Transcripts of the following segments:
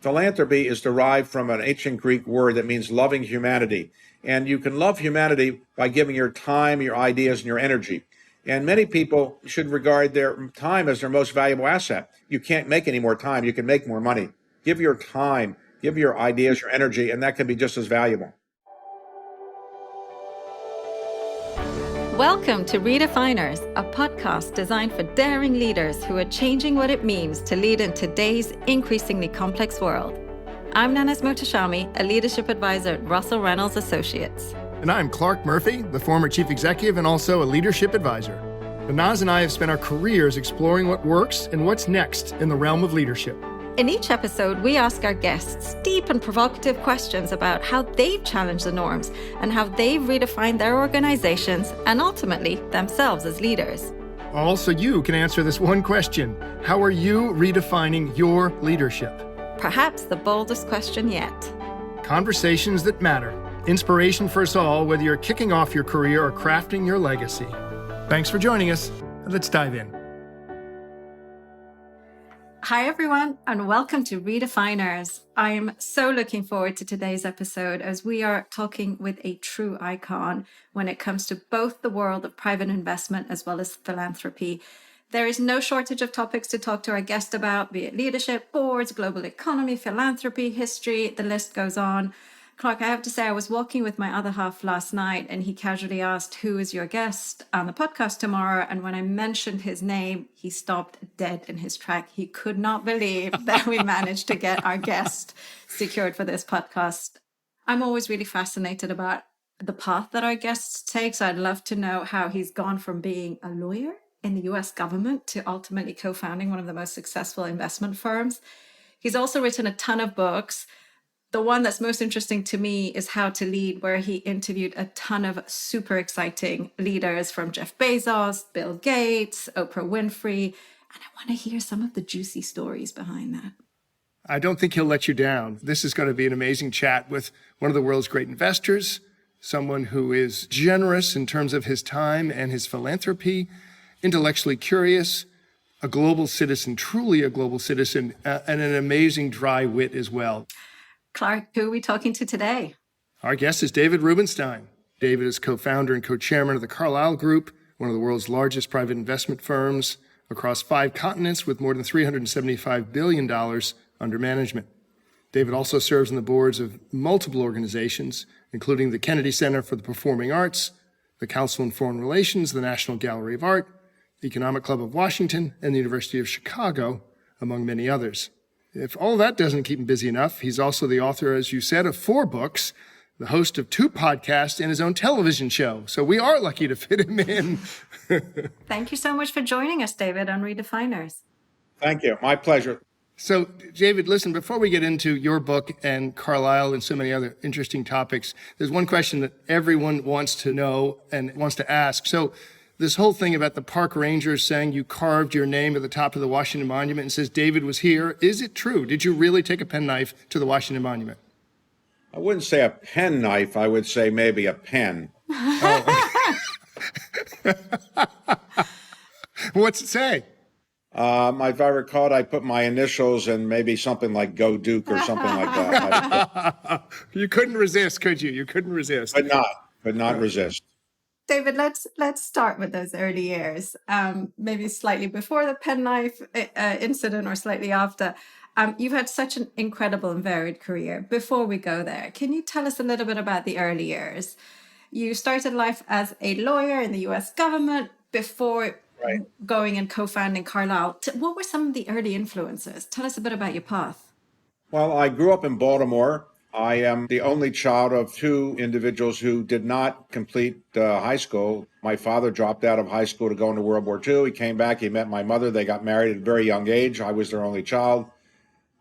Philanthropy is derived from an ancient Greek word that means loving humanity. And you can love humanity by giving your time, your ideas, and your energy. And many people should regard their time as their most valuable asset. You can't make any more time. You can make more money. Give your time, give your ideas, your energy, and that can be just as valuable. Welcome to Redefiners, a podcast designed for daring leaders who are changing what it means to lead in today's increasingly complex world. I'm Nanas Motashami, a leadership advisor at Russell Reynolds Associates. And I'm Clark Murphy, the former chief executive and also a leadership advisor. Naz and I have spent our careers exploring what works and what's next in the realm of leadership. In each episode, we ask our guests deep and provocative questions about how they've challenged the norms and how they've redefined their organizations and ultimately themselves as leaders. Also, you can answer this one question. How are you redefining your leadership? Perhaps the boldest question yet. Conversations that matter. Inspiration for us all, whether you're kicking off your career or crafting your legacy. Thanks for joining us. Let's dive in. Hi, everyone, and welcome to Redefiners. I am so looking forward to today's episode as we are talking with a true icon when it comes to both the world of private investment as well as philanthropy. There is no shortage of topics to talk to our guest about, be it leadership, boards, global economy, philanthropy, history, the list goes on. Clark, I have to say, I was walking with my other half last night and he casually asked, who is your guest on the podcast tomorrow? And when I mentioned his name, he stopped dead in his track. He could not believe that we managed to get our guest secured for this podcast. I'm always really fascinated about the path that our guest takes. I'd love to know how he's gone from being a lawyer in the US government to ultimately co-founding one of the most successful investment firms. He's also written a ton of books. The one that's most interesting to me is How to Lead, where he interviewed a ton of super exciting leaders from Jeff Bezos, Bill Gates, Oprah Winfrey. And I want to hear some of the juicy stories behind that. I don't think he'll let you down. This is going to be an amazing chat with one of the world's great investors, someone who is generous in terms of his time and his philanthropy, intellectually curious, a global citizen, truly a global citizen, and an amazing dry wit as well. Clark, who are we talking to today? Our guest is David Rubenstein. David is co-founder and co-chairman of the Carlyle Group, one of the world's largest private investment firms across 5 continents with more than $375 billion under management. David also serves on the boards of multiple organizations, including the Kennedy Center for the Performing Arts, the Council on Foreign Relations, the National Gallery of Art, the Economic Club of Washington, and the University of Chicago, among many others. If all that doesn't keep him busy enough, he's also the author, as you said, of 4 books, the host of 2 podcasts, and his own television show. So we are lucky to fit him in. Thank you so much for joining us, David, on Redefiners. Thank you. My pleasure. So, David, listen, before we get into your book and Carlyle and so many other interesting topics, there's one question that everyone wants to know and wants to ask. So, this whole thing about the park rangers saying you carved your name at the top of the Washington Monument and says David was here. Is it true? Did you really take a penknife to the Washington Monument? I wouldn't say a penknife. I would say maybe a pen. Oh. What's it say? If I recall, I put my initials and maybe something like Go Duke or something like that. You couldn't resist, could you? You couldn't resist. Could not resist. David, let's start with those early years, maybe slightly before the penknife incident or slightly after. You've had such an incredible and varied career. Before we go there, can you tell us a little bit about the early years? You started life as a lawyer in the US government before going and co-founding Carlyle. What were some of the early influences? Tell us a bit about your path. Well, I grew up in Baltimore. I am the only child of 2 individuals who did not complete high school. My father dropped out of high school to go into World War II. He came back, he met my mother. They got married at a very young age. I was their only child.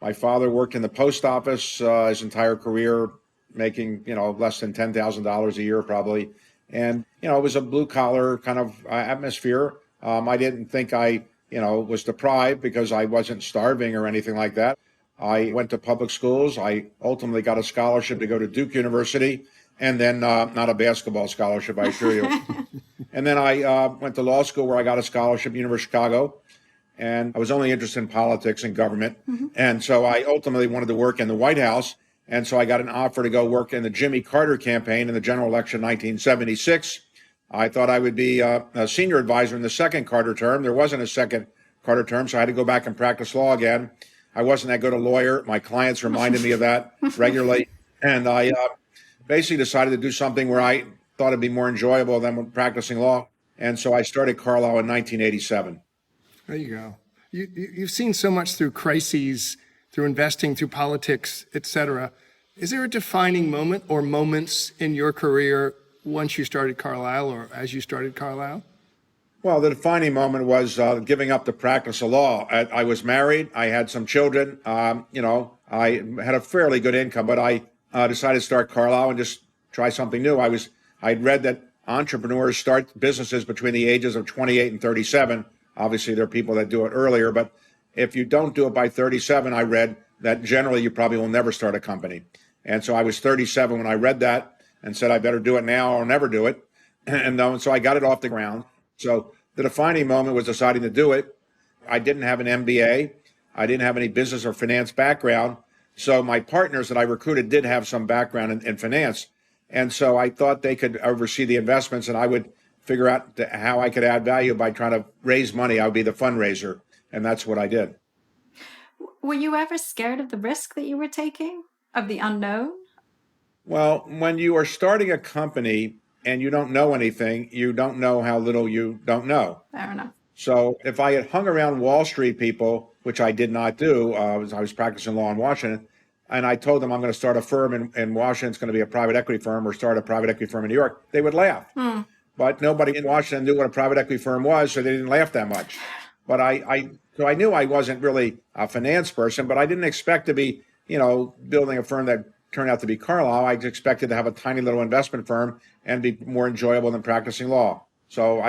My father worked in the post office his entire career, making, less than $10,000 a year probably. And, it was a blue collar kind of atmosphere. I didn't think I, was deprived because I wasn't starving or anything like that. I went to public schools. I ultimately got a scholarship to go to Duke University, and then not a basketball scholarship, I assure you. And then I went to law school where I got a scholarship, University of Chicago. and I was only interested in politics and government. And so I ultimately wanted to work in the White House. And so I got an offer to go work in the Jimmy Carter campaign in the general election 1976. I thought I would be a senior advisor in the second Carter term. There wasn't a second Carter term, so I had to go back and practice law again. I wasn't that good a lawyer. My clients reminded me of that regularly. And I basically decided to do something where I thought it'd be more enjoyable than practicing law. And so I started Carlyle in 1987. There you go. You've seen so much through crises, through investing, through politics, et cetera. Is there a defining moment or moments in your career once you started Carlyle or as you started Carlyle? Well, the defining moment was giving up the practice of law. I was married. I had some children. I had a fairly good income, but I decided to start Carlyle and just try something new. I'd read that entrepreneurs start businesses between the ages of 28 and 37. Obviously, there are people that do it earlier, but if you don't do it by 37, I read that generally you probably will never start a company. And so I was 37 when I read that and said, I better do it now or never do it. And so I got it off the ground. So the defining moment was deciding to do it. I didn't have an MBA. I didn't have any business or finance background. So my partners that I recruited did have some background in finance. And so I thought they could oversee the investments and I would figure out how I could add value by trying to raise money. I would be the fundraiser. And that's what I did. Were you ever scared of the risk that you were taking, of the unknown? Well, when you are starting a company and you don't know anything, you don't know how little you don't know. Fair enough. So if I had hung around Wall Street people, which I did not do, I was practicing law in Washington, and I told them I'm going to start a firm in Washington, it's going to be a private equity firm, or start a private equity firm in New York, they would laugh. But nobody in Washington knew what a private equity firm was, so they didn't laugh that much. But so I knew I wasn't really a finance person, but I didn't expect to be, building a firm that turned out to be Carlyle. I expected to have a tiny little investment firm and be more enjoyable than practicing law. So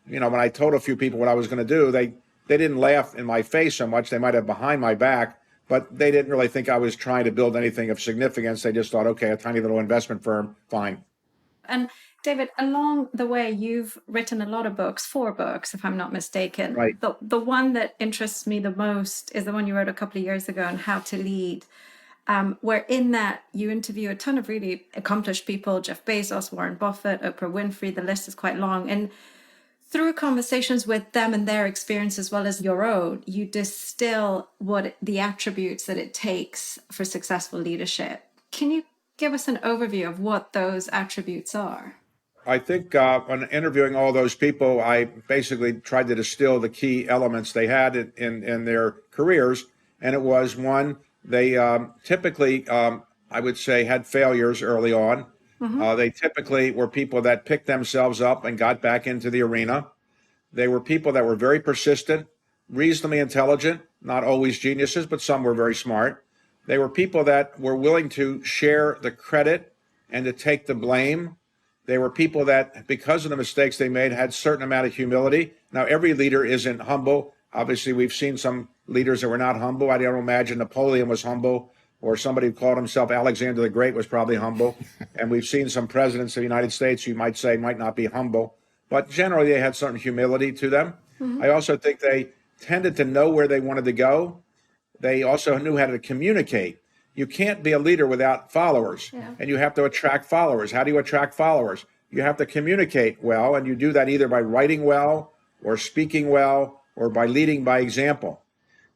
when I told a few people what I was going to do, they didn't laugh in my face so much. They might have behind my back, but they didn't really think I was trying to build anything of significance. They just thought, okay, a tiny little investment firm, fine. And David, along the way, you've written a lot of books, 4 books, if I'm not mistaken. Right. The one that interests me the most is the one you wrote a couple of years ago on how to lead, where in that you interview a ton of really accomplished people, Jeff Bezos, Warren Buffett, Oprah Winfrey, the list is quite long. And through conversations with them and their experience as well as your own, you distill what the attributes that it takes for successful leadership. Can you give us an overview of what those attributes are? I think when interviewing all those people, I basically tried to distill the key elements they had in their careers. And it was, one, they typically, I would say, had failures early on. They typically were people that picked themselves up and got back into the arena. They were people that were very persistent, reasonably intelligent, not always geniuses, but some were very smart. They were people that were willing to share the credit and to take the blame. They were people that, because of the mistakes they made, had a certain amount of humility. Now, every leader isn't humble. Obviously, we've seen some leaders that were not humble. I don't imagine Napoleon was humble, or somebody who called himself Alexander the Great was probably humble. And we've seen some presidents of the United States you might say might not be humble. But generally, they had certain humility to them. I also think they tended to know where they wanted to go. They also knew how to communicate. You can't be a leader without followers, and you have to attract followers. How do you attract followers? You have to communicate well, and you do that either by writing well or speaking well or by leading by example.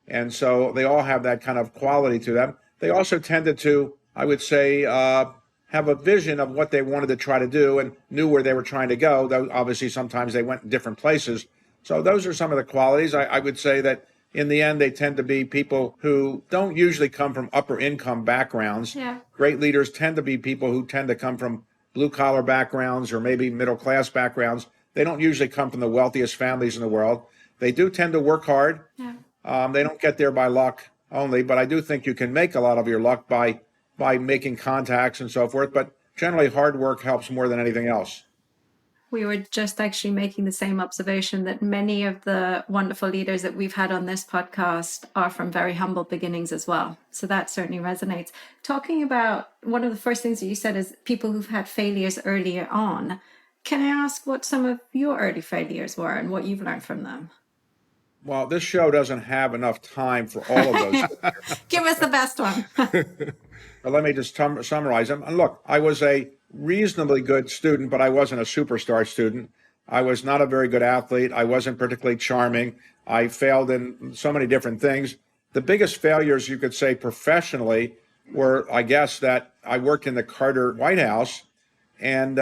And so they all have that kind of quality to them. They also tended to, I would say, have a vision of what they wanted to try to do and knew where they were trying to go, though obviously sometimes they went in different places. So those are some of the qualities. I would say that in the end, they tend to be people who don't usually come from upper income backgrounds. Great leaders tend to be people who tend to come from blue collar backgrounds or maybe middle class backgrounds. They don't usually come from the wealthiest families in the world. They do tend to work hard. They don't get there by luck only, but I do think you can make a lot of your luck by making contacts and so forth. But generally, hard work helps more than anything else. We were just actually making the same observation that many of the wonderful leaders that we've had on this podcast are from very humble beginnings as well. So that certainly resonates. Talking about one of the first things that you said is people who've had failures earlier on. Can I ask what some of your early failures were and what you've learned from them? Well, this show doesn't have enough time for all of those. Give us the best one. But let me just summarize them. And look, I was a reasonably good student, but I wasn't a superstar student. I was not a very good athlete. I wasn't particularly charming. I failed in so many different things. The biggest failures, you could say, professionally were, I guess, that I worked in the Carter White House, and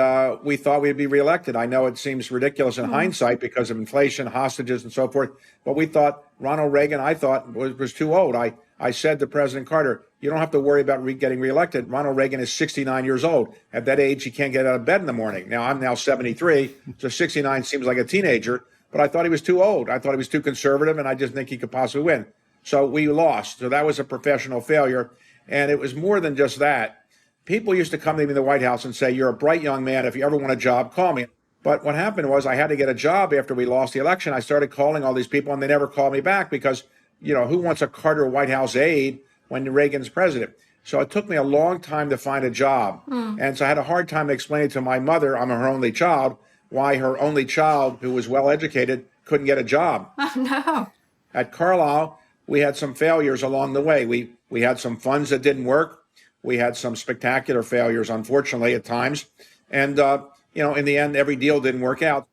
we thought we'd be reelected. I know it seems ridiculous in hindsight because of inflation, hostages, and so forth, but we thought Ronald Reagan, I thought, was too old. I said to President Carter, you don't have to worry about getting reelected. Ronald Reagan is 69 years old. At that age, he can't get out of bed in the morning. Now, I'm now 73, so 69 seems like a teenager, but I thought he was too old. I thought he was too conservative, and I just think he could possibly win. So we lost. So that was a professional failure, and it was more than just that. People used to come to me in the White House and say, you're a bright young man. If you ever want a job, call me. But what happened was I had to get a job after we lost the election. I started calling all these people, and they never called me back because, who wants a Carter White House aide when Reagan's president? So it took me a long time to find a job. And so I had a hard time explaining to my mother, I'm her only child, why her only child, who was well-educated, couldn't get a job. Oh, no. At Carlyle, we had some failures along the way. We had some funds that didn't work. We had some spectacular failures, unfortunately, at times. And, in the end, every deal didn't work out.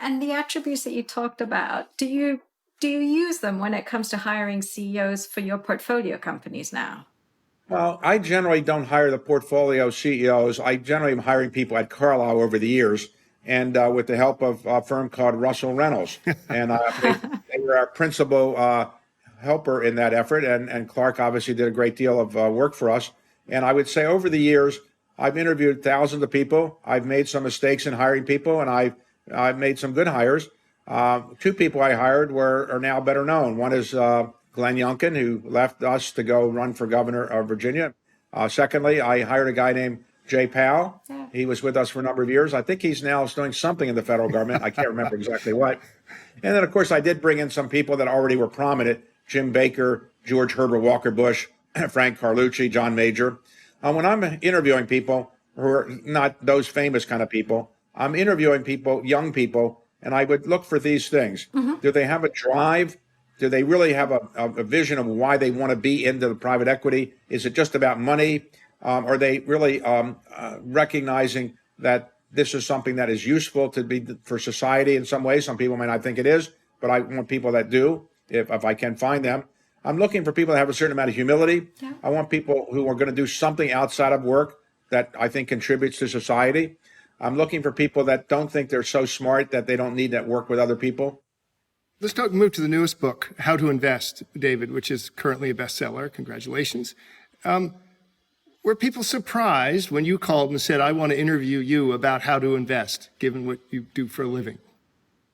And the attributes that you talked about, do you use them when it comes to hiring CEOs for your portfolio companies now? Well, I generally don't hire the portfolio CEOs. I generally am hiring people at Carlyle over the years, and with the help of a firm called Russell Reynolds. And they were our principal helper in that effort. And Clark obviously did a great deal of work for us. And I would say over the years, I've interviewed thousands of people. I've made some mistakes in hiring people, and I've made some good hires. Two people I hired are now better known. One is Glenn Youngkin, who left us to go run for governor of Virginia. Secondly, I hired a guy named Jay Powell. Yeah. He was with us for a number of years. I think he's now doing something in the federal government. I can't remember exactly what. And then, of course, I did bring in some people that already were prominent: Jim Baker, George Herbert Walker Bush, Frank Carlucci, John Major. When I'm interviewing people who are not those famous kind of people, I'm interviewing people, young people, and I would look for these things. Do they have a drive? Do they really have a vision of why they want to be into the private equity? Is it just about money? Are they really recognizing that this is something that is useful to be for society in some way? Some people may not think it is, but I want people that do, if I can find them. I'm looking for people that have a certain amount of humility. Yeah. I want people who are going to do something outside of work that I think contributes to society. I'm looking for people that don't think they're so smart that they don't need that work with other people. Let's move to the newest book, How to Invest, David, which is currently a bestseller. Congratulations. Were people surprised when you called and said, I want to interview you about how to invest, given what you do for a living?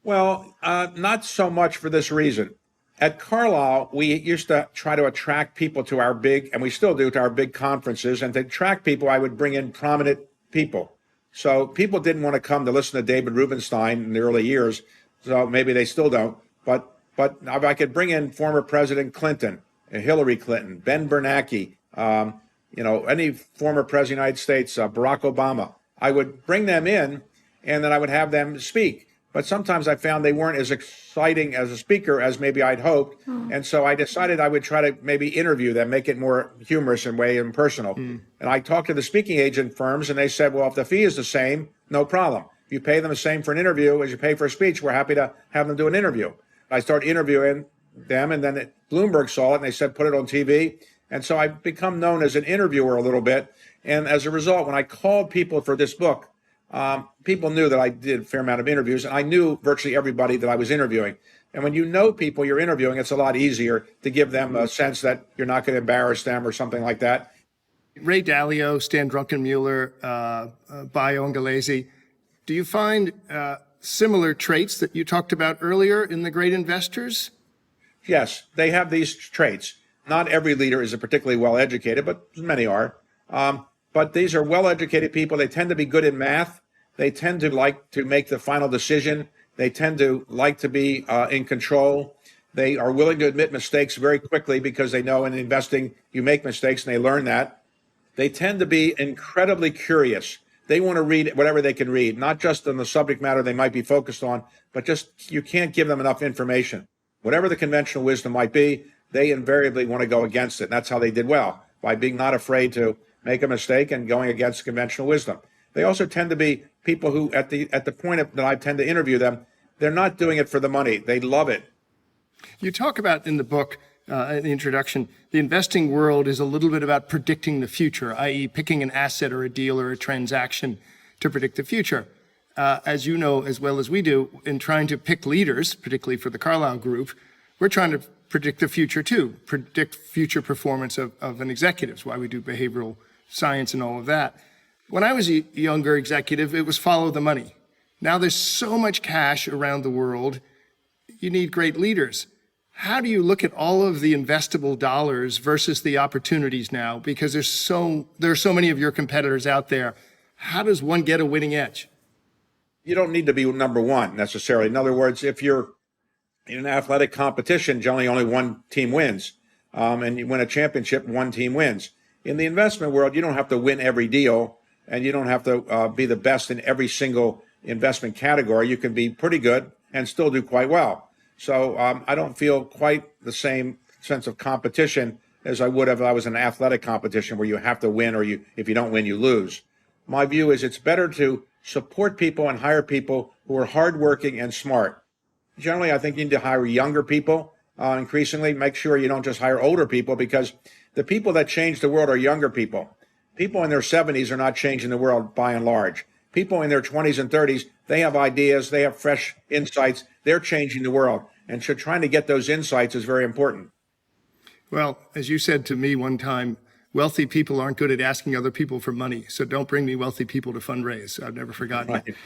Well, not so much for this reason. At Carlyle, we used to try to attract people to our and we still do, to our big conferences. And to attract people, I would bring in prominent people. So people didn't want to come to listen to David Rubenstein in the early years. So maybe they still don't. But if I could bring in former President Clinton, Hillary Clinton, Ben Bernanke, any former president of the United States, Barack Obama, I would bring them in and then I would have them speak. But sometimes I found they weren't as exciting as a speaker as maybe I'd hoped. And so I decided I would try to maybe interview them, make it more humorous and way and personal. And I talked to the speaking agent firms and they said, well, if the fee is the same, no problem. If you pay them the same for an interview as you pay for a speech, we're happy to have them do an interview. I started interviewing them, and then Bloomberg saw it and they said, put it on TV. And so I've become known as an interviewer a little bit. And as a result, when I called people for this book, people knew that I did a fair amount of interviews, and I knew virtually everybody that I was interviewing. And when you know people you're interviewing, it's a lot easier to give them a sense that you're not going to embarrass them or something like that. Ray Dalio, Stan Druckenmuller, Bayo Ngalezi, do you find similar traits that you talked about earlier in the great investors? Yes, they have these traits. Not every leader is particularly well-educated, but many are. But these are well-educated people. They tend to be good in math. They tend to like to make the final decision. They tend to like to be in control. They are willing to admit mistakes very quickly because they know in investing you make mistakes and they learn that. They tend to be incredibly curious. They want to read whatever they can read, not just on the subject matter they might be focused on, but just you can't give them enough information. whatever the conventional wisdom might be, they invariably want to go against it. And that's how they did well, by being not afraid to make a mistake and going against conventional wisdom. They also tend to be people who, at the point that I tend to interview them, they're not doing it for the money. They love it. You talk about in the book, in the introduction, the investing world is a little bit about predicting the future, i.e. picking an asset or a deal or a transaction to predict the future. As you know as well as we do, in trying to pick leaders, particularly for the Carlyle Group, we're trying to predict the future too, predict future performance of an executive. That's why we do behavioral science and all of that. When I was a younger executive, it was follow the money. Now there's so much cash around the world, you need great leaders. How do you look at all of the investable dollars versus the opportunities now? Because there are so many of your competitors out there. How does one get a winning edge? You don't need to be number one necessarily. In other words, if you're in an athletic competition, generally only one team wins. And you win a championship, one team wins. In the investment world, you don't have to win every deal, and you don't have to be the best in every single investment category. You can be pretty good and still do quite well. So I don't feel quite the same sense of competition as I would if I was in an athletic competition where you have to win, or if you don't win, you lose. My view is it's better to support people and hire people who are hardworking and smart. Generally, I think you need to hire younger people. Increasingly, make sure you don't just hire older people, because the people that change the world are younger people. People in their 70s are not changing the world by and large. People in their 20s and 30s, they have ideas, they have fresh insights, they're changing the world. And so trying to get those insights is very important. Well, as you said to me one time, wealthy people aren't good at asking other people for money, so don't bring me wealthy people to fundraise. I've never forgotten Right. it.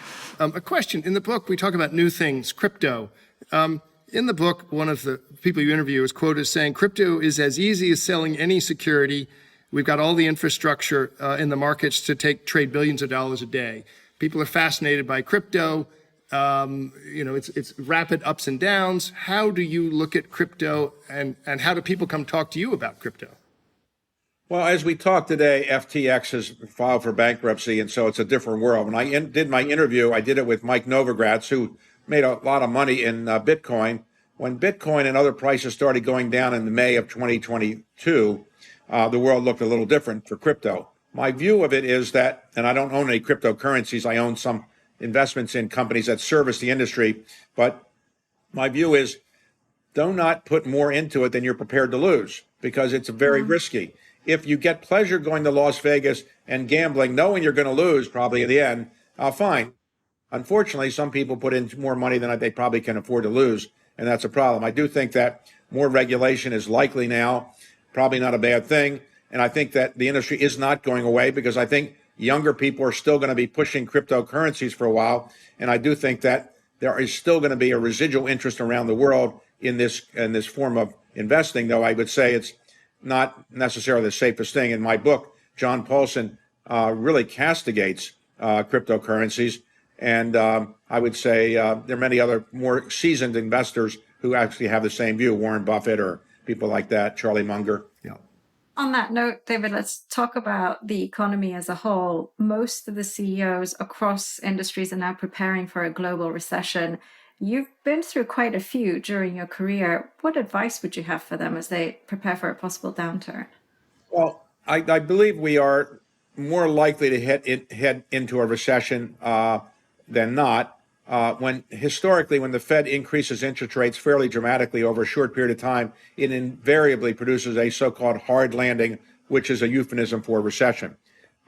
A question. In the book, we talk about new things, crypto. In the book, one of the people you interview is quoted as saying, crypto is as easy as selling any security. We've got all the infrastructure in the markets to trade billions of dollars a day. People are fascinated by crypto. It's rapid ups and downs. How do you look at crypto, and how do people come talk to you about crypto? Well, as we talked today, FTX has filed for bankruptcy, and so it's a different world. When I did my interview, I did it with Mike Novogratz, who made a lot of money in Bitcoin. When Bitcoin and other prices started going down in May of 2022, the world looked a little different for crypto. My view of it is that, and I don't own any cryptocurrencies, I own some investments in companies that service the industry, but my view is do not put more into it than you're prepared to lose, because it's very risky. If you get pleasure going to Las Vegas and gambling, knowing you're going to lose probably in the end, fine. Unfortunately, some people put in more money than they probably can afford to lose, and that's a problem. I do think that more regulation is likely now, probably not a bad thing. And I think that the industry is not going away, because I think younger people are still going to be pushing cryptocurrencies for a while. And I do think that there is still going to be a residual interest around the world in this form of investing, though I would say it's not necessarily the safest thing. In my book, John Paulson really castigates cryptocurrencies. And I would say there are many other more seasoned investors who actually have the same view, Warren Buffett or people like that, Charlie Munger. Yeah. On that note, David, let's talk about the economy as a whole. Most of the CEOs across industries are now preparing for a global recession. You've been through quite a few during your career. What advice would you have for them as they prepare for a possible downturn? Well, I believe we are more likely to head into a recession than not. When the Fed increases interest rates fairly dramatically over a short period of time, it invariably produces a so-called hard landing, which is a euphemism for a recession.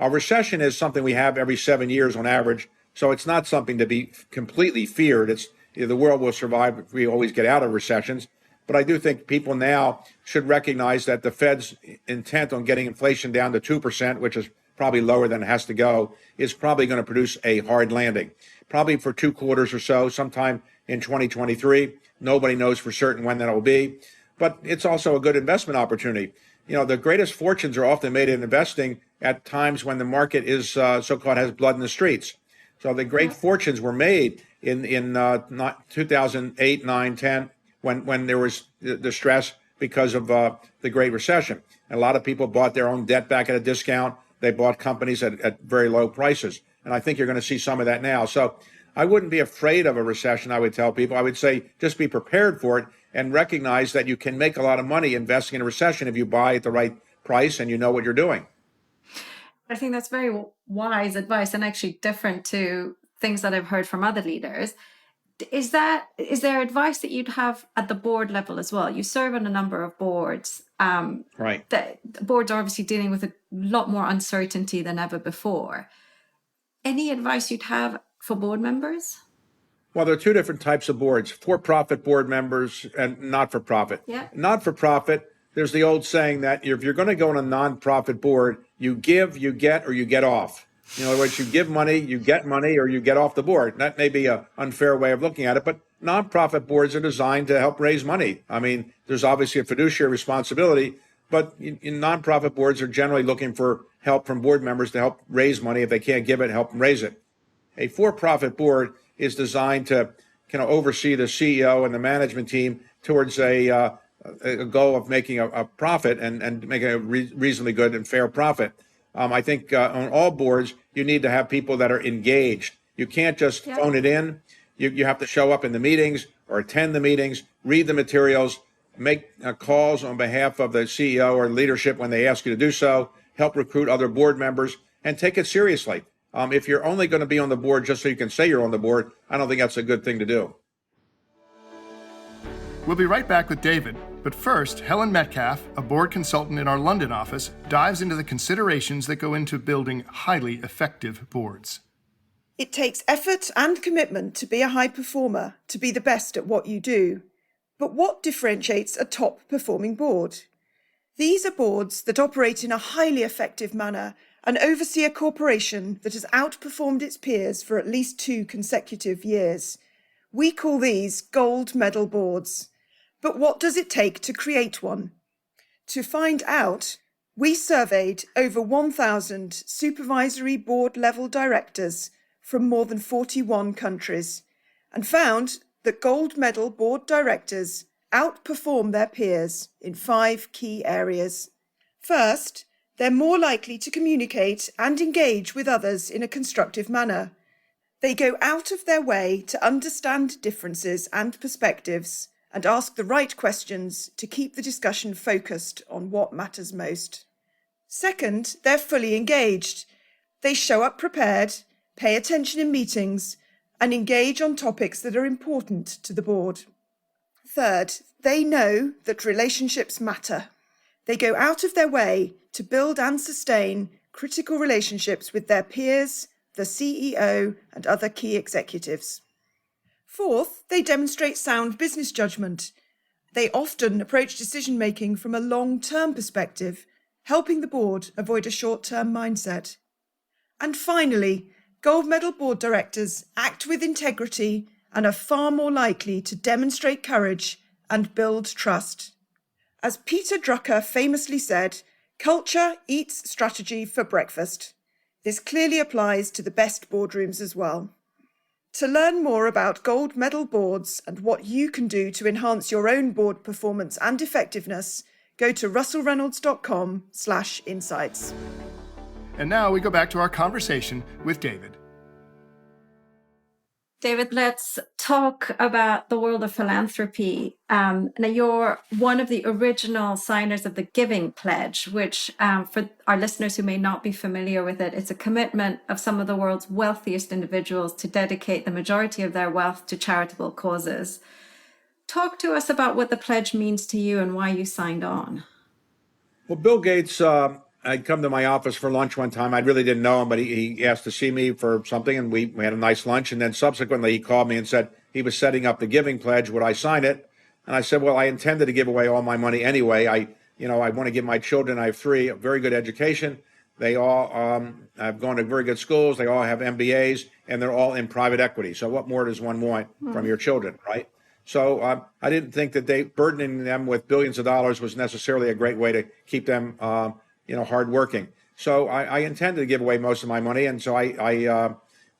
A recession is something we have every 7 years on average, so it's not something to be completely feared. The world will survive if we always get out of recessions. But I do think people now should recognize that the Fed's intent on getting inflation down to 2%, which is probably lower than it has to go, is probably going to produce a hard landing. Probably for 2 quarters or so, sometime in 2023. Nobody knows for certain when that will be. But it's also a good investment opportunity. The greatest fortunes are often made in investing at times when the market is so-called has blood in the streets. So the great fortunes were made in 2008, 9, 10, when there was the stress because of the Great Recession. And a lot of people bought their own debt back at a discount. They bought companies at very low prices. And I think you're going to see some of that now. So I wouldn't be afraid of a recession, I would tell people. I would say just be prepared for it and recognize that you can make a lot of money investing in a recession if you buy at the right price and you know what you're doing. I think that's very wise advice and actually different to things that I've heard from other leaders. Is there advice that you'd have at the board level as well? You serve on a number of boards. Right. The boards are obviously dealing with a lot more uncertainty than ever before. Any advice you'd have for board members? Well, there are two different types of boards, for-profit board members and not-for-profit. Yeah. Not-for-profit, there's the old saying that if you're going to go on a non-profit board, you give, you get, or you get off. In other words, you give money, you get money, or you get off the board. That may be an unfair way of looking at it, but nonprofit boards are designed to help raise money. I mean, there's obviously a fiduciary responsibility, but in nonprofit boards are generally looking for help from board members to help raise money. If they can't give it, help them raise it. A for-profit board is designed to kind of oversee the CEO and the management team towards a goal of making a profit and making a reasonably good and fair profit. I think on all boards, you need to have people that are engaged. You can't just phone it in. You have to show up in the meetings or attend the meetings, read the materials, make calls on behalf of the CEO or leadership when they ask you to do so, help recruit other board members, and take it seriously. If you're only going to be on the board just so you can say you're on the board, I don't think that's a good thing to do. We'll be right back with David. But first, Helen Metcalf, a board consultant in our London office, dives into the considerations that go into building highly effective boards. It takes effort and commitment to be a high performer, to be the best at what you do. But what differentiates a top-performing board? These are boards that operate in a highly effective manner and oversee a corporation that has outperformed its peers for at least 2 consecutive years. We call these gold medal boards. But what does it take to create one? To find out, we surveyed over 1,000 supervisory board level directors from more than 41 countries and found that gold medal board directors outperform their peers in 5 key areas. First, they're more likely to communicate and engage with others in a constructive manner. They go out of their way to understand differences and perspectives and ask the right questions to keep the discussion focused on what matters most. Second, they're fully engaged. They show up prepared, pay attention in meetings, and engage on topics that are important to the board. Third, they know that relationships matter. They go out of their way to build and sustain critical relationships with their peers, the CEO, and other key executives. Fourth, they demonstrate sound business judgment. They often approach decision-making from a long-term perspective, helping the board avoid a short-term mindset. And finally, gold medal board directors act with integrity and are far more likely to demonstrate courage and build trust. As Peter Drucker famously said, culture eats strategy for breakfast. This clearly applies to the best boardrooms as well. To learn more about gold medal boards and what you can do to enhance your own board performance and effectiveness, go to russellreynolds.com/insights. And now we go back to our conversation with David. David, let's talk about the world of philanthropy. Now, you're one of the original signers of the Giving Pledge, which, for our listeners who may not be familiar with it, it's a commitment of some of the world's wealthiest individuals to dedicate the majority of their wealth to charitable causes. Talk to us about what the pledge means to you and why you signed on. Well, Bill Gates, I'd come to my office for lunch one time. I really didn't know him, but he asked to see me for something, and we had a nice lunch. And then subsequently, he called me and said he was setting up the Giving Pledge. Would I sign it? And I said, well, I intended to give away all my money anyway. I want to give my children, I have 3, a very good education. They all have gone to very good schools. They all have MBAs, and they're all in private equity. So what more does one want from your children, right? So I didn't think that burdening them with billions of dollars was necessarily a great way to keep them hardworking. So I intended to give away most of my money, and so I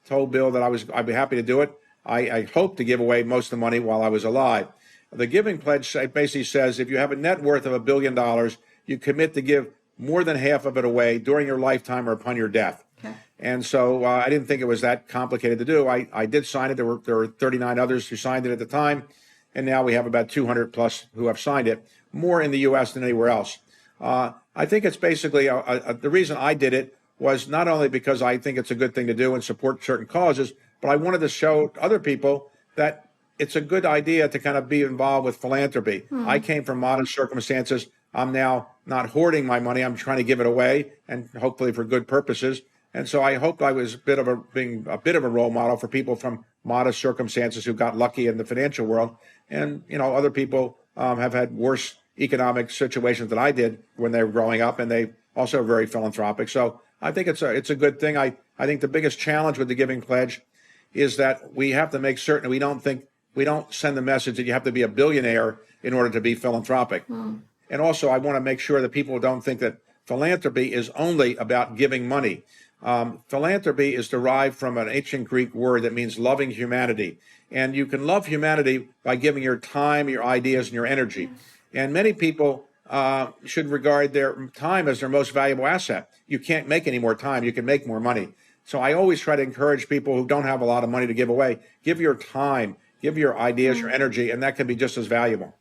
told Bill that I'd be happy to do it. I hope to give away most of the money while I was alive. The Giving Pledge basically says if you have a net worth of $1 billion, you commit to give more than half of it away during your lifetime or upon your death. Okay. And so I didn't think it was that complicated to do. I did sign it. There were 39 others who signed it at the time. And now we have about 200 plus who have signed it, more in the U.S. than anywhere else. I think it's basically the reason I did it was not only because I think it's a good thing to do and support certain causes, but I wanted to show other people that it's a good idea to kind of be involved with philanthropy. I came from modest circumstances. I'm now not hoarding my money. I'm trying to give it away, and hopefully for good purposes. And so I hoped I was being a bit of a role model for people from modest circumstances who got lucky in the financial world. And, other people have had worse economic situations than I did when they were growing up, and they also are very philanthropic. So I think it's a good thing. I think the biggest challenge with the Giving Pledge is that we have to make certain we don't send the message that you have to be a billionaire in order to be philanthropic. And also, I want to make sure that people don't think that philanthropy is only about giving money. Philanthropy is derived from an ancient Greek word that means loving humanity. And you can love humanity by giving your time, your ideas, and your energy. And many people should regard their time as their most valuable asset. You can't make any more time. You can make more money. So I always try to encourage people who don't have a lot of money to give away. Give your time, give your ideas, your energy, and that can be just as valuable.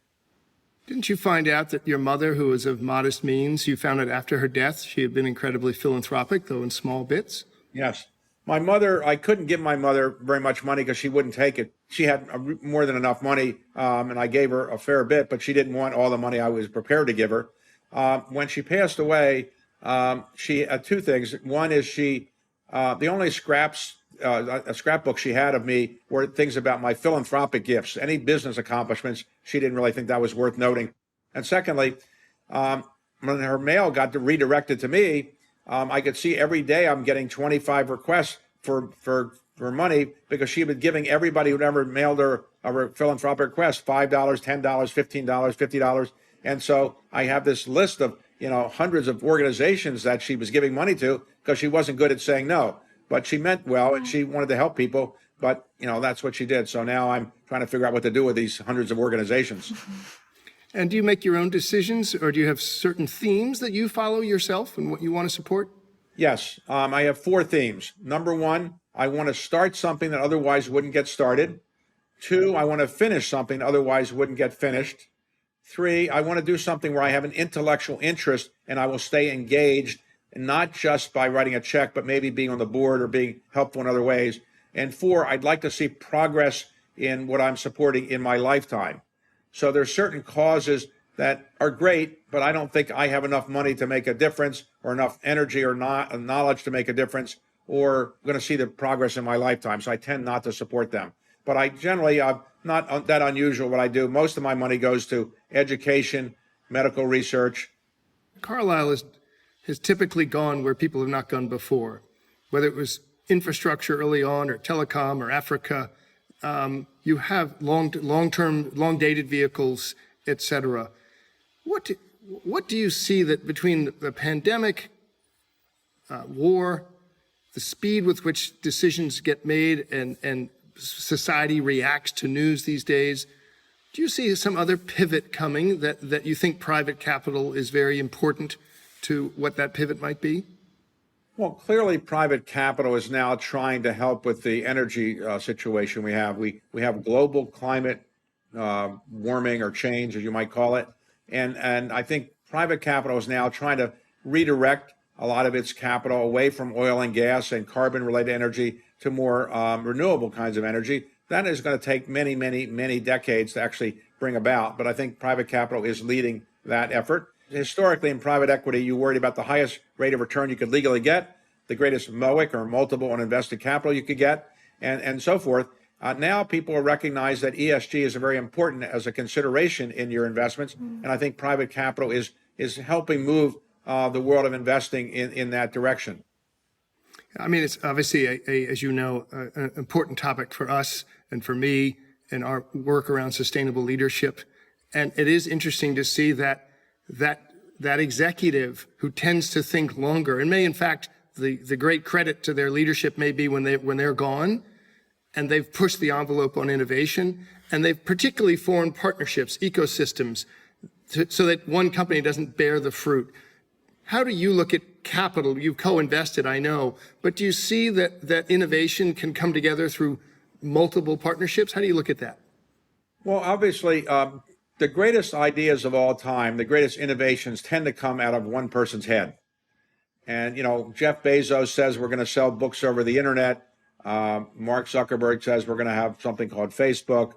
Didn't you find out that your mother, who was of modest means, you found out after her death, she had been incredibly philanthropic, though in small bits? Yes. My mother, I couldn't give my mother very much money because she wouldn't take it. She had more than enough money, and I gave her a fair bit, but she didn't want all the money I was prepared to give her. When she passed away, she had two things. One is the only scrapbook she had of me were things about my philanthropic gifts. Any business accomplishments, she didn't really think that was worth noting. And secondly, when her mail got redirected to me, I could see every day I'm getting 25 requests for money because she had been giving everybody who'd ever mailed her a philanthropic request $5, $10, $15, $50. And so I have this list of hundreds of organizations that she was giving money to because she wasn't good at saying no. But she meant well and she wanted to help people. But, that's what she did. So now I'm trying to figure out what to do with these hundreds of organizations. And do you make your own decisions, or do you have certain themes that you follow yourself and what you want to support? Yes, I have four themes. Number one, I want to start something that otherwise wouldn't get started. Two, I want to finish something that otherwise wouldn't get finished. Three, I want to do something where I have an intellectual interest and I will stay engaged, and not just by writing a check, but maybe being on the board or being helpful in other ways. And four, I'd like to see progress in what I'm supporting in my lifetime. So there's certain causes that are great, but I don't think I have enough money to make a difference, or enough energy or knowledge to make a difference, or going to see the progress in my lifetime. So I tend not to support them. But I generally, not that unusual what I do. Most of my money goes to education, medical research. Carlyle has typically gone where people have not gone before, whether it was infrastructure early on, or telecom, or Africa. You have long-term, long-dated vehicles, et cetera. What do you see that between the pandemic, war, the speed with which decisions get made, and society reacts to news these days, do you see some other pivot coming that you think private capital is very important to what that pivot might be? Well, clearly, private capital is now trying to help with the energy situation we have. We have global climate warming or change, as you might call it. And I think private capital is now trying to redirect a lot of its capital away from oil and gas and carbon-related energy to more renewable kinds of energy. That is going to take many, many, many decades to actually bring about. But I think private capital is leading that effort. Historically, in private equity, you worried about the highest rate of return you could legally get, the greatest MOIC or multiple on invested capital you could get, and so forth. Now people recognize that ESG is very important as a consideration in your investments. And I think private capital is helping move the world of investing in that direction. I mean, it's obviously, as you know, an important topic for us and for me in our work around sustainable leadership. And it is interesting to see that executive who tends to think longer, and may, in fact, the great credit to their leadership may be when they're gone, and they've pushed the envelope on innovation, and they've particularly formed partnerships, ecosystems, so that one company doesn't bear the fruit. How do you look at capital. You've co-invested, I know, but do you see that innovation can come together through multiple partnerships? How do you look at that? Well, obviously, the greatest ideas of all time, the greatest innovations tend to come out of one person's head. And, Jeff Bezos says we're going to sell books over the internet. Mark Zuckerberg says we're going to have something called Facebook.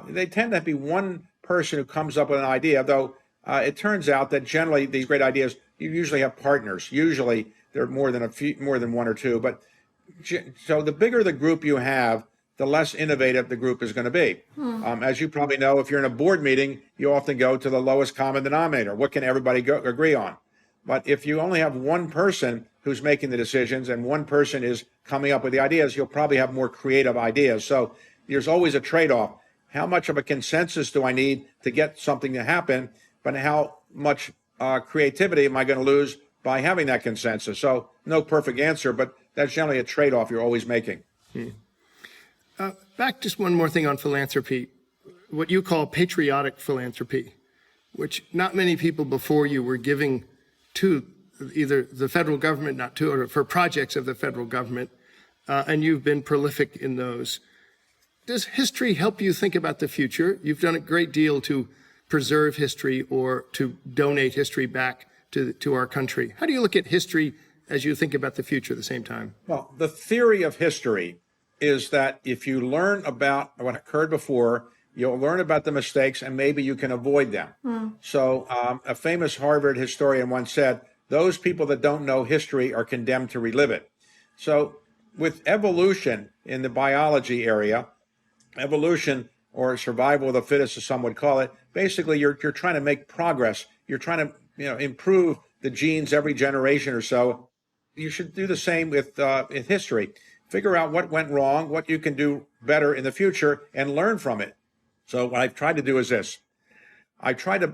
They tend to be one person who comes up with an idea, though it turns out that generally these great ideas, you usually have partners. Usually there are more than one or two. But so the bigger the group you have, the less innovative the group is going to be. As you probably know, if you're in a board meeting, you often go to the lowest common denominator. What can everybody agree on? But if you only have one person who's making the decisions and one person is coming up with the ideas, you'll probably have more creative ideas. So there's always a trade-off. How much of a consensus do I need to get something to happen? But how much creativity am I going to lose by having that consensus? So no perfect answer, but that's generally a trade-off you're always making. Back just one more thing on philanthropy, what you call patriotic philanthropy, which not many people before you were giving to either the federal government, not to, or for projects of the federal government, and you've been prolific in those. Does history help you think about the future? You've done a great deal to preserve history or to donate history back to our country. How do you look at history as you think about the future at the same time? Well, the theory of history is that if you learn about what occurred before, you'll learn about the mistakes and maybe you can avoid them. So a famous Harvard historian once said, those people that don't know history are condemned to relive it. So with evolution in the biology area, evolution or survival of the fittest, as some would call it, basically you're trying to make progress. You're trying to improve the genes every generation or so. You should do the same with history. Figure out what went wrong, what you can do better in the future, and learn from it. So what I've tried to do is this. I try to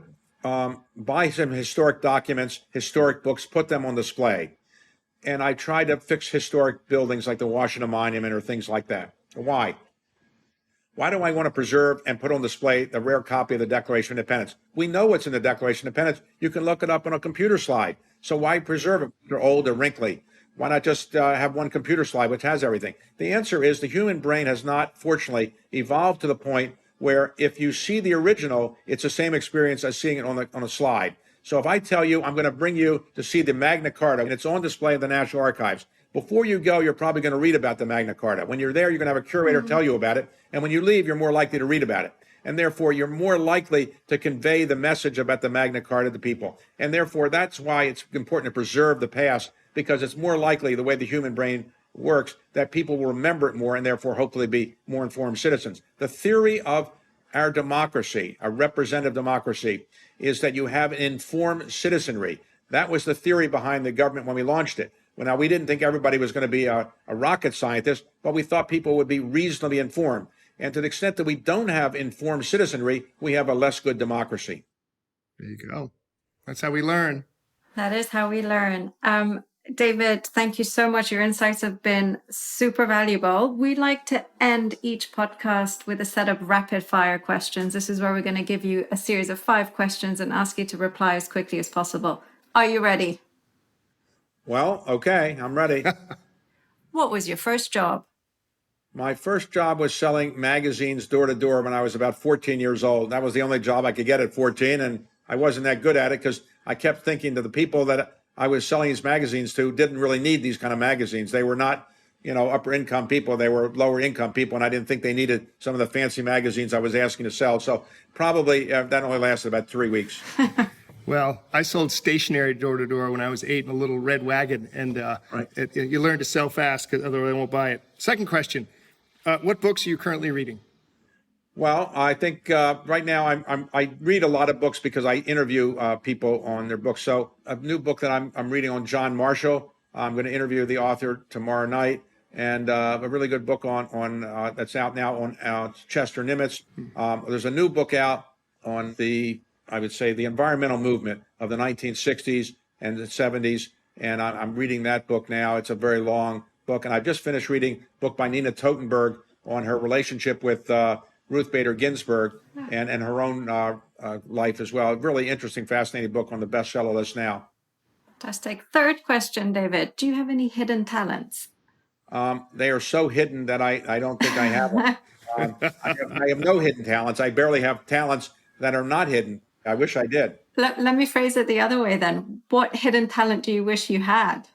buy some historic documents, historic books, put them on display. And I try to fix historic buildings like the Washington Monument or things like that. Why? Why do I want to preserve and put on display the rare copy of the Declaration of Independence? We know what's in the Declaration of Independence. You can look it up on a computer slide. So why preserve it? They're old or wrinkly. Why not just have one computer slide which has everything? The answer is the human brain has not, fortunately, evolved to the point where if you see the original, it's the same experience as seeing it on a slide. So if I tell you I'm going to bring you to see the Magna Carta, and it's on display in the National Archives, before you go, you're probably going to read about the Magna Carta. When you're there, you're going to have a curator tell you about it. And when you leave, you're more likely to read about it. And therefore, you're more likely to convey the message about the Magna Carta to people. And therefore, that's why it's important to preserve the past, because it's more likely, the way the human brain works, that people will remember it more and therefore hopefully be more informed citizens. The theory of our democracy, a representative democracy, is that you have an informed citizenry. That was the theory behind the government when we launched it. Well, now, we didn't think everybody was going to be a rocket scientist, but we thought people would be reasonably informed. And to the extent that we don't have informed citizenry, we have a less good democracy. There you go. That's how we learn. That is how we learn. David, thank you so much. Your insights have been super valuable. We like to end each podcast with a set of rapid fire questions. This is where we're going to give you a series of 5 questions and ask you to reply as quickly as possible. Are you ready? Well, okay, I'm ready. What was your first job? My first job was selling magazines door to door when I was about 14 years old. That was the only job I could get at 14, and I wasn't that good at it because I kept thinking to the people that I was selling these magazines to didn't really need these kind of magazines. They were not, upper income people. They were lower income people, and I didn't think they needed some of the fancy magazines I was asking to sell. So probably that only lasted about 3 weeks. Well, I sold stationery door to door when I was 8 in a little red wagon, and you learn to sell fast because otherwise I won't buy it. Second question, what books are you currently reading? Well, I think right now I read a lot of books because I interview people on their books. So a new book that I'm reading on John Marshall. I'm going to interview the author tomorrow night, and a really good book on that's out now on Chester Nimitz. There's a new book out on the environmental movement of the 1960s and the 70s, and I'm reading that book now. It's a very long book, and I've just finished reading a book by Nina Totenberg on her relationship with Ruth Bader Ginsburg and her own life as well. A really interesting, fascinating book on the bestseller list now. Fantastic. Third question, David. Do you have any hidden talents? They are so hidden that I don't think I have them. I have no hidden talents. I barely have talents that are not hidden. I wish I did. Let me phrase it the other way then. What hidden talent do you wish you had?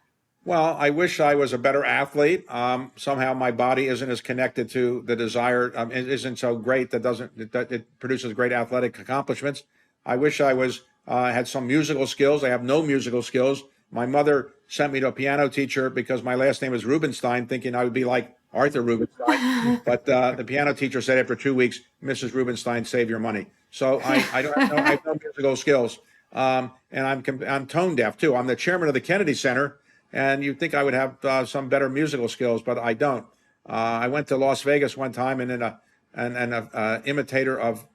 Well, I wish I was a better athlete. Somehow my body isn't as connected to the desire, it isn't so great that it produces great athletic accomplishments. I wish I was had some musical skills. I have no musical skills. My mother sent me to a piano teacher because my last name is Rubenstein, thinking I would be like Arthur Rubenstein. But the piano teacher said after 2 weeks, Mrs. Rubenstein, save your money. So I don't have I have no musical skills. And I'm tone deaf too. I'm the chairman of the Kennedy Center. And you'd think I would have some better musical skills, but I don't. I went to Las Vegas one time, and then an imitator of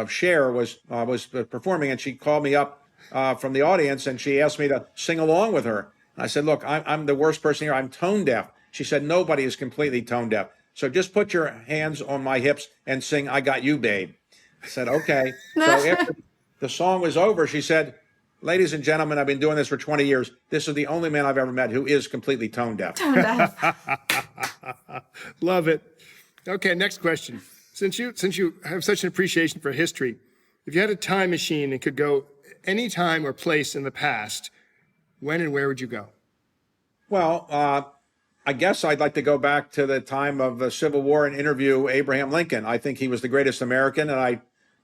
Cher was performing, and she called me up from the audience, and she asked me to sing along with her. And I said, "Look, I'm the worst person here. I'm tone deaf." She said, "Nobody is completely tone deaf. So just put your hands on my hips and sing 'I Got You, Babe.'" I said, "Okay." So after the song was over, she said, "Ladies and gentlemen, I've been doing this for 20 years. This is the only man I've ever met who is completely tone deaf." Tone deaf. Love it. Okay, next question. Since you have such an appreciation for history, if you had a time machine and could go any time or place in the past, when and where would you go? Well, I guess I'd like to go back to the time of the Civil War and interview Abraham Lincoln. I think he was the greatest American, and I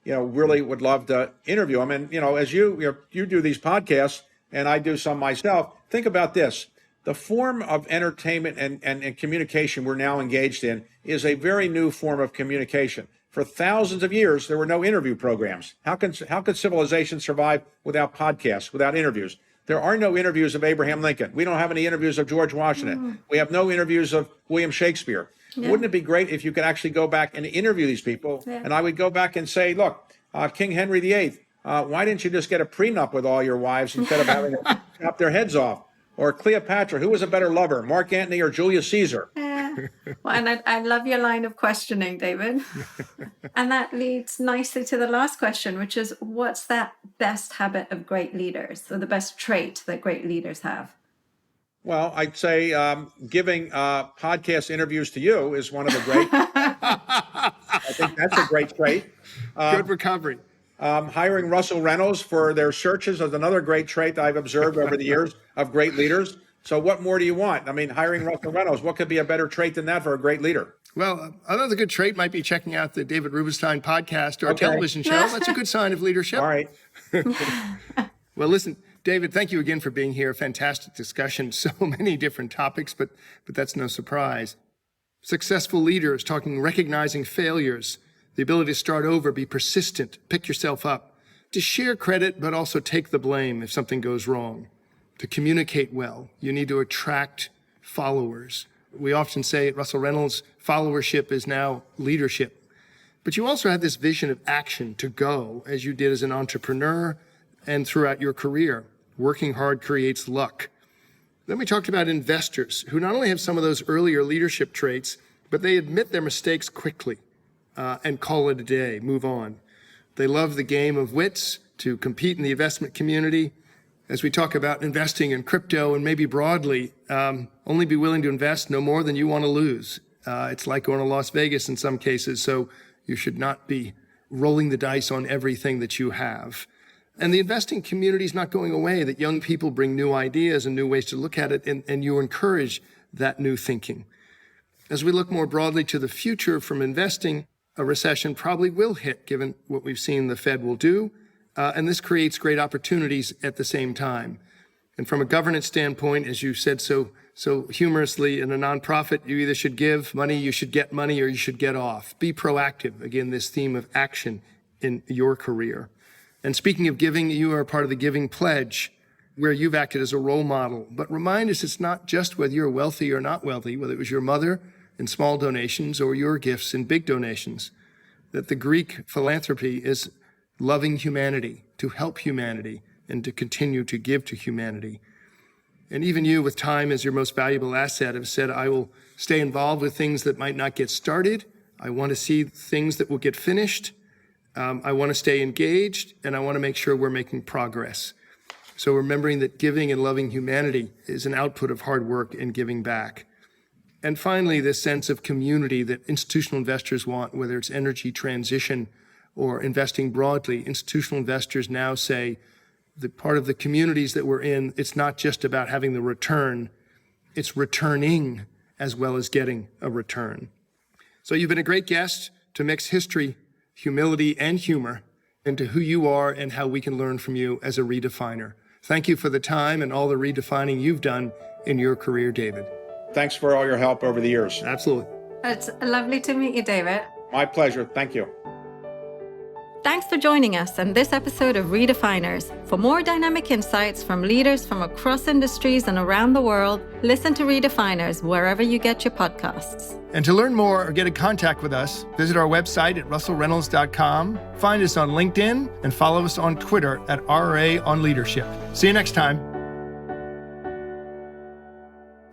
really would love to interview him. And, as you do these podcasts and I do some myself, think about this. The form of entertainment and communication we're now engaged in is a very new form of communication. For thousands of years, there were no interview programs. How could civilization survive without podcasts, without interviews? There are no interviews of Abraham Lincoln. We don't have any interviews of George Washington. We have no interviews of William Shakespeare. Yeah. Wouldn't it be great if you could actually go back and interview these people? Yeah. And I would go back and say, look, King Henry VIII, why didn't you just get a prenup with all your wives instead of having to chop their heads off? Or Cleopatra, who was a better lover, Mark Antony or Julius Caesar? Well, and I love your line of questioning, David. And that leads nicely to the last question, which is, what's that best habit of great leaders, or the best trait that great leaders have? Well, I'd say giving podcast interviews to you is one of the great. I think that's a great trait. Good recovery. Hiring Russell Reynolds for their searches is another great trait that I've observed over the years of great leaders. So what more do you want? I mean, hiring Russell Reynolds, what could be a better trait than that for a great leader? Well, another good trait might be checking out the David Rubenstein podcast or television show. That's a good sign of leadership. All right. Well, listen, David, thank you again for being here. Fantastic discussion. So many different topics, but that's no surprise. Successful leaders talking, recognizing failures, the ability to start over, be persistent, pick yourself up, to share credit, but also take the blame if something goes wrong, to communicate well. You need to attract followers. We often say at Russell Reynolds, followership is now leadership. But you also have this vision of action to go, as you did as an entrepreneur and throughout your career. Working hard creates luck. Then we talked about investors who not only have some of those earlier leadership traits, but they admit their mistakes quickly and call it a day, move on. They love the game of wits to compete in the investment community. As we talk about investing in crypto and maybe broadly, only be willing to invest no more than you want to lose. It's like going to Las Vegas in some cases, so you should not be rolling the dice on everything that you have. And the investing community is not going away, that young people bring new ideas and new ways to look at it, and you encourage that new thinking. As we look more broadly to the future from investing, a recession probably will hit, given what we've seen the Fed will do, and this creates great opportunities at the same time. And from a governance standpoint, as you said so humorously, in a nonprofit, you either should give money, you should get money, or you should get off. Be proactive. Again, this theme of action in your career. And speaking of giving, you are part of the Giving Pledge, where you've acted as a role model. But remind us, it's not just whether you're wealthy or not wealthy, whether it was your mother in small donations or your gifts in big donations, that the Greek philanthropy is loving humanity, to help humanity, and to continue to give to humanity. And even you, with time as your most valuable asset, have said, I will stay involved with things that might not get started. I want to see things that will get finished. I want to stay engaged, and I want to make sure we're making progress. So remembering that giving and loving humanity is an output of hard work and giving back. And finally, this sense of community that institutional investors want, whether it's energy transition or investing broadly. Institutional investors now say that part of the communities that we're in, it's not just about having the return, it's returning as well as getting a return. So you've been a great guest to mix history, humility, and humor into who you are and how we can learn from you as a redefiner. Thank you for the time and all the redefining you've done in your career, David. Thanks for all your help over the years. Absolutely. It's lovely to meet you, David. My pleasure. Thank you. Thanks for joining us on this episode of Redefiners. For more dynamic insights from leaders from across industries and around the world, listen to Redefiners wherever you get your podcasts. And to learn more or get in contact with us, visit our website at russellreynolds.com, find us on LinkedIn, and follow us on Twitter at RAOnLeadership. See you next time.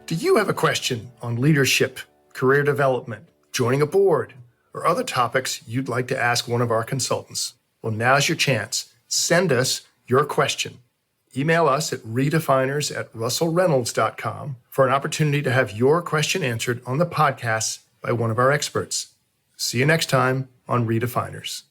Do you have a question on leadership, career development, joining a board, or other topics you'd like to ask one of our consultants? Well, now's your chance. Send us your question. Email us at redefiners@russellreynolds.com for an opportunity to have your question answered on the podcast by one of our experts. See you next time on Redefiners.